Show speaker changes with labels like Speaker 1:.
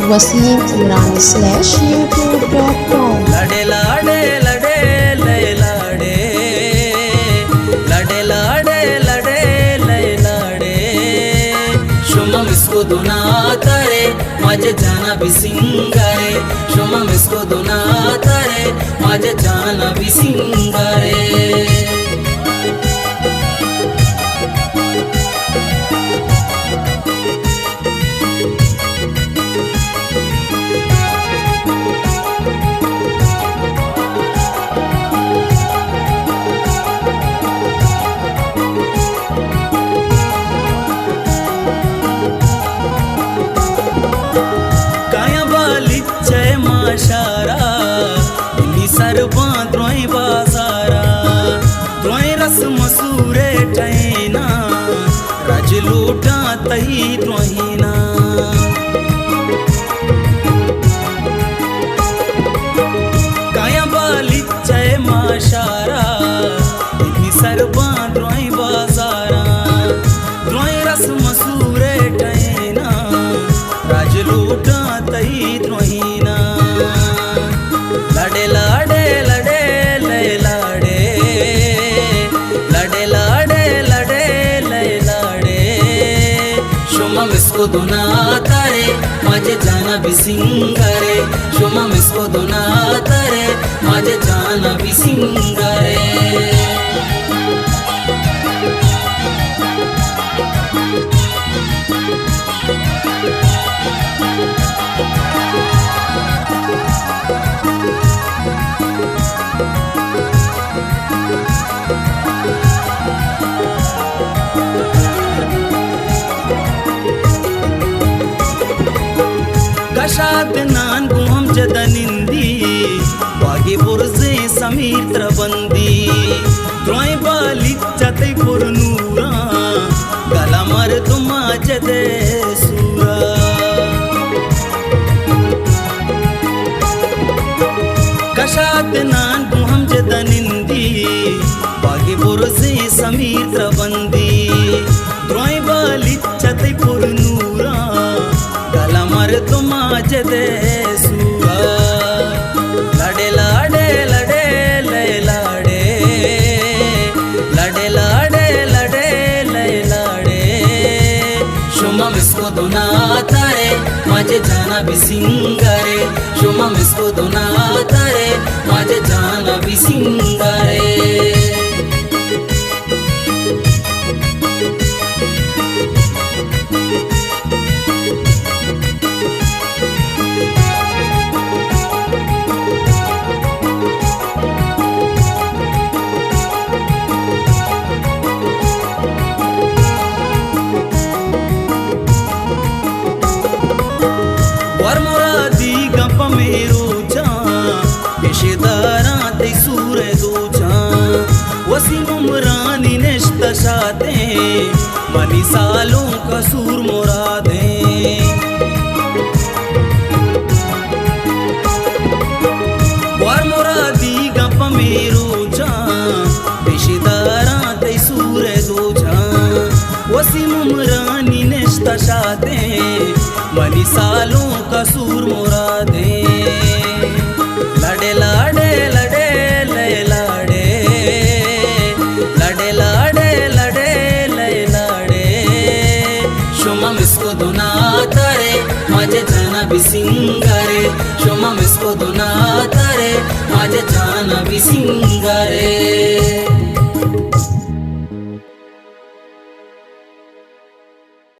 Speaker 1: wasim_imran/youtube.com।
Speaker 2: लड़े लाड़े लड़े ले लाड़े लड़े लाड़े लड़े ले लाड़े शुमम इसको दुना तारे माझे जाना भी सिंगारे शुमम इसको दुना तारे माझे जाना भी सिंगारे माशारा इन्हीं सरबा द्रोई बाजारा द्रोई रस मसूरे टैना राज लूटा तही द्रोहीना काया बाली चय माशारा इन्हीं सरबा द्रोई बाजारा द्रोई रस मसूरे टैना राज लूटा तही द्रोहीना लड़े लाड़े लड़े ले लाड़े लड़े लाड़े लड़े ले लाड़े शुमम इसको दुना तारे माझे जाना भी सिंगारे शुमम इसको दुना तारे माझे जाना भी सिंगारे कशाद नान गुहम जदनिंदी वागे बुरजे समीर त्रबंदी द्रोय बाली चते पुरनूरा गला मर तुमा जदे सूरा कशाद नान गुहम जदनिंदी वागे बुरजे समीर त्रबंदी द्रोय बाली चते पुरनूरा मर तुम जदे सूरा लड़े लाड़े लड़े ले लाड़े लड़े लाड़े लड़े ले लाड़े शुमम इसको दुना तारे माझे जाना भी सिंगारे शुमम इसको दुना तारे माझे जाना भी सिंगारे वसीम निश्तशाते मनी सालों कसूर मुरादे वर मुरादी गप मेरो जा पेशेदारा ते सूर दो जा वसीम निश्तशाते मनी सालों कसूर मुरादे लड़े लाड़े लड़े ले लाड़े लड़े लाड़े लड़े ले लाड़े शुमम इसको दुना तारे माझे जाना भी सिंगारे शुमम इसको दुना तारे माझे जाना भी सिंगारे।